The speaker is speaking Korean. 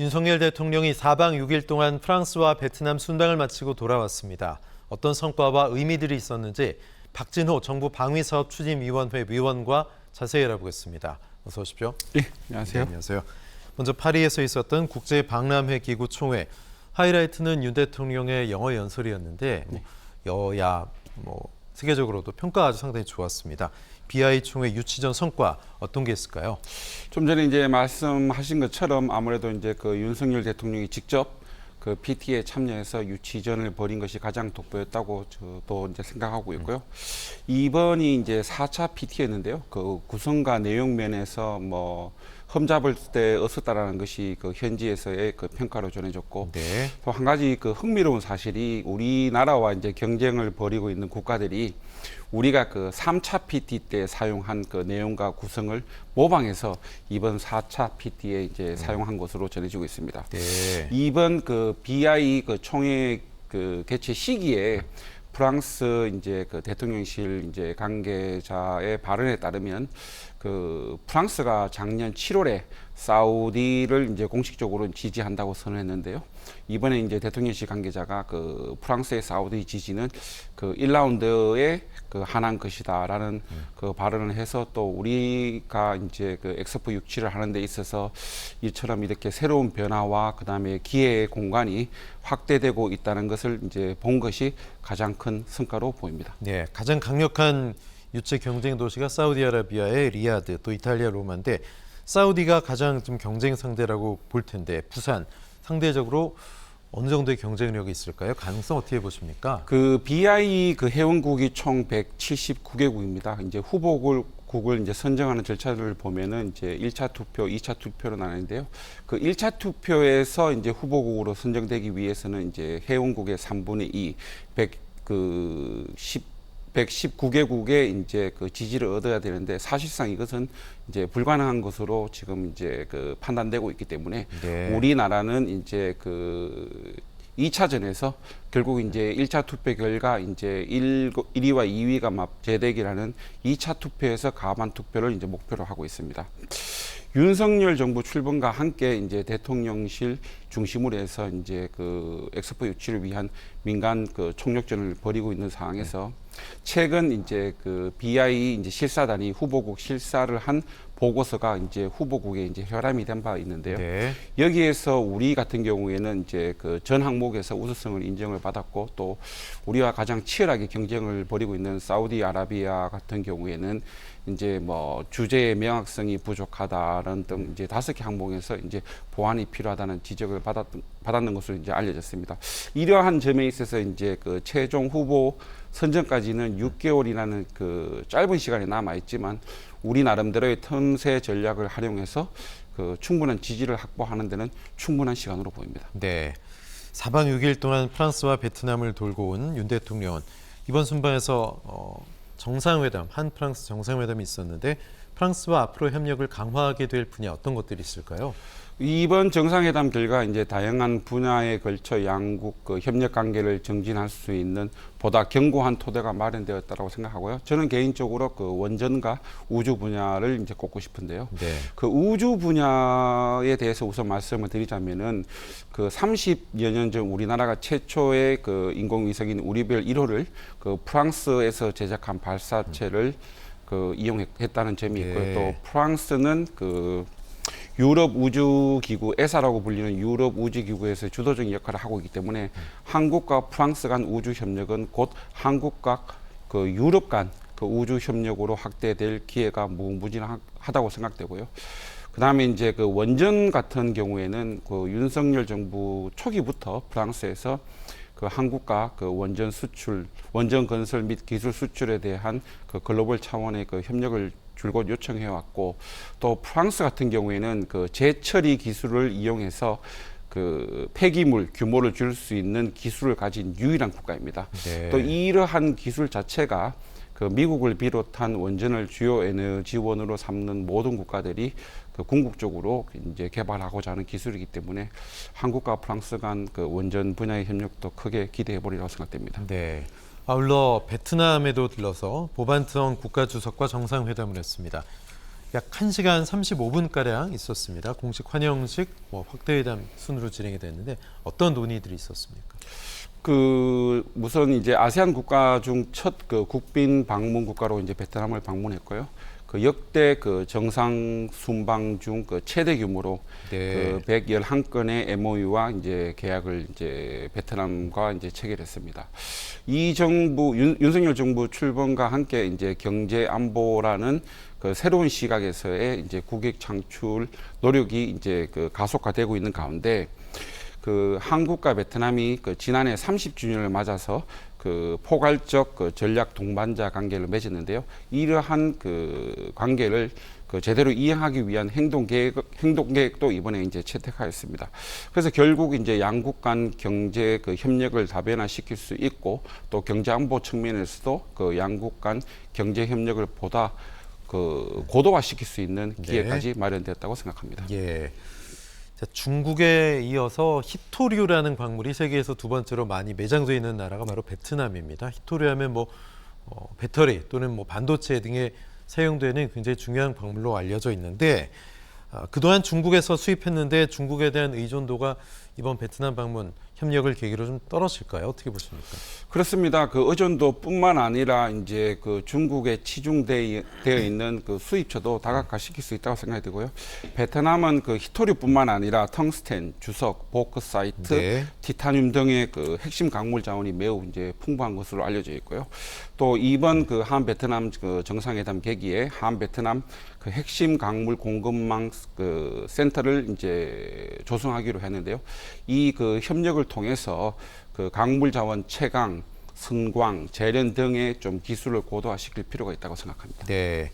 윤석열 대통령이 4박 6일 동안 프랑스와 베트남 순방을 마치고 돌아왔습니다. 어떤 성과와 의미들이 있었는지 박진호 정부 방위사업추진위원회 위원과 자세히 알아보겠습니다. 어서 오십시오. 네, 안녕하세요. 네, 안녕하세요. 먼저 파리에서 있었던 국제박람회 기구 총회. 하이라이트는 윤 대통령의 영어 연설이었는데 여야 세계적으로도 평가가 아주 상당히 좋았습니다. BI 총회 유치 전 성과 어떤 게 있을까요? 좀 전에 이제 말씀하신 것처럼 아무래도 이제 그 윤석열 대통령이 직접 그 PT에 참여해서 유치전을 벌인 것이 가장 돋보였다고 저도 이제 생각하고 있고요. 이번이 이제 4차 PT였는데요. 그 구성과 내용 면에서 흠잡을 때 없었다라는 것이 그 현지에서의 그 평가로 전해졌고, 네. 또 한 가지 그 흥미로운 사실이 우리나라와 이제 경쟁을 벌이고 있는 국가들이 우리가 그 3차 PT 때 사용한 그 내용과 구성을 모방해서 이번 4차 PT에 이제 사용한 것으로 전해지고 있습니다. 네. 이번 그 BI 그 총회 그 개최 시기에 프랑스 이제 그 대통령실 이제 관계자의 발언에 따르면 그 프랑스가 작년 7월에 사우디를 이제 공식적으로 지지한다고 선언했는데요. 이번에 이제 대통령실 관계자가 그 프랑스의 사우디 지지는 그 1라운드에 그 한한 것이다라는 그 발언을 해서 또 우리가 이제 그 엑스포 유치를 하는 데 있어서 이처럼 이렇게 새로운 변화와 그다음에 기회의 공간이 확대되고 있다는 것을 이제 본 것이 가장 큰 성과로 보입니다. 네, 가장 강력한 유치 경쟁 도시가 사우디아라비아의 리야드, 또 이탈리아 로마인데 사우디가 가장 좀 경쟁 상대라고 볼 텐데 부산 상대적으로 어느 정도의 경쟁력이 있을까요? 가능성 어떻게 보십니까? 그 BI 그 회원국이 총 179개국입니다. 이제 후보국을 이제 선정하는 절차를 보면은 이제 1차 투표, 2차 투표로 나뉘는데요. 그 1차 투표에서 이제 후보국으로 선정되기 위해서는 이제 회원국의 3분의 2, 119개국의 이제 그 지지를 얻어야 되는데 사실상 이것은 이제 불가능한 것으로 지금 이제 그 판단되고 있기 때문에 네. 우리나라는 이제 그 2차전에서 결국 이제 1차 투표 결과 이제 1위와 2위가 재대결하는 2차 투표에서 가반 투표를 이제 목표로 하고 있습니다. 윤석열 정부 출범과 함께 이제 대통령실 중심으로 해서 이제 그 엑스포 유치를 위한 민간 그 총력전을 벌이고 있는 상황에서 최근 이제 그 BI 이제 실사단이 후보국 실사를 한 보고서가 이제 후보국에 이제 혈안이 된 바 있는데요. 네. 여기에서 우리 같은 경우에는 이제 그 전 항목에서 우수성을 인정을 받았고 또 우리와 가장 치열하게 경쟁을 벌이고 있는 사우디아라비아 같은 경우에는 이제 주제의 명확성이 부족하다는 등 이제 5개 항목에서 이제 보완이 필요하다는 지적을 받았는 것으로 이제 알려졌습니다. 이러한 점에 있어서 이제 그 최종 후보 선정까지는 6개월이라는 그 짧은 시간이 남아 있지만 우리 나름대로의 틈새 전략을 활용해서 그 충분한 지지를 확보하는 데는 충분한 시간으로 보입니다. 네. 4박 6일 동안 프랑스와 베트남을 돌고 온 윤 대통령은 이번 순방에서 정상회담, 한프랑스 정상회담이 있었는데 프랑스와 앞으로 협력을 강화하게 될 분야 어떤 것들이 있을까요? 이번 정상회담 결과 이제 다양한 분야에 걸쳐 양국 그 협력 관계를 정진할 수 있는 보다 견고한 토대가 마련되었다고 생각하고요. 저는 개인적으로 그 원전과 우주 분야를 이제 꼽고 싶은데요. 네. 그 우주 분야에 대해서 우선 말씀을 드리자면은 그 30여 년 전 우리나라가 최초의 그 인공위성인 우리별 1호를 그 프랑스에서 제작한 발사체를 그 이용했다는 점이 있고요. 네. 또 프랑스는 그 유럽 우주기구 에사라고 불리는 유럽 우주기구에서 주도적인 역할을 하고 있기 때문에 한국과 프랑스 간 우주 협력은 곧 한국과 그 유럽 간 그 우주 협력으로 확대될 기회가 무궁무진하다고 생각되고요. 그다음에 이제 그 원전 같은 경우에는 그 윤석열 정부 초기부터 프랑스에서 그 한국과 그 원전 수출, 원전 건설 및 기술 수출에 대한 그 글로벌 차원의 그 협력을 줄곧 요청해 왔고 또 프랑스 같은 경우에는 그 재처리 기술을 이용해서 그 폐기물 규모를 줄 수 있는 기술을 가진 유일한 국가입니다. 네. 또 이러한 기술 자체가 그 미국을 비롯한 원전을 주요 에너지원으로 삼는 모든 국가들이 그 궁극적으로 이제 개발하고자 하는 기술이기 때문에 한국과 프랑스 간 그 원전 분야의 협력도 크게 기대해 보리라고 생각됩니다. 네. 아울러 베트남에도 들러서 보반트엉 국가주석과 정상회담을 했습니다. 약 1시간 35분가량 있었습니다. 공식 환영식, 확대회담 순으로 진행이 됐는데 어떤 논의들이 있었습니까? 우선 이제 아세안 국가 중 첫 국빈 방문 국가로 이제 베트남을 방문했고요. 역대 정상 순방 중 최대 규모로 네. 111건의 MOU와 이제 계약을 이제 베트남과 이제 체결했습니다. 이 정부 윤석열 정부 출범과 함께 이제 경제 안보라는 새로운 시각에서의 이제 국익 창출 노력이 이제 가속화되고 있는 가운데 한국과 베트남이 지난해 30주년을 맞아서 포괄적 전략 동반자 관계를 맺었는데요. 이러한 관계를 제대로 이행하기 위한 행동계획도 이번에 이제 채택하였습니다. 그래서 결국 이제 양국 간 경제 협력을 다변화시킬 수 있고 또 경제 안보 측면에서도 양국 간 경제 협력을 보다 고도화시킬 수 있는 기회까지 마련됐다고 생각합니다. 예. 자, 중국에 이어서 히토류라는 광물이 세계에서 두 번째로 많이 매장되어 있는 나라가 바로 베트남입니다. 히토류하면 배터리 또는 반도체 등에 사용되는 굉장히 중요한 광물로 알려져 있는데 그동안 중국에서 수입했는데 중국에 대한 의존도가 이번 베트남 방문 협력을 계기로 좀 떨어질까요? 어떻게 보십니까? 그렇습니다. 의존도뿐만 아니라 이제 중국에 치중되어 있는 수입처도 다각화시킬 수 있다고 생각이 되고요. 베트남은 히토류뿐만 아니라 텅스텐, 주석, 보크사이트, 네. 티타늄 등의 핵심 광물 자원이 매우 이제 풍부한 것으로 알려져 있고요. 또 이번 한 베트남 정상회담 계기에 한 베트남 핵심 광물 공급망 센터를 이제 조성하기로 했는데요. 이 협력을 통해서 광물 자원 채광, 선광, 재련 등의 좀 기술을 고도화시킬 필요가 있다고 생각합니다. 네.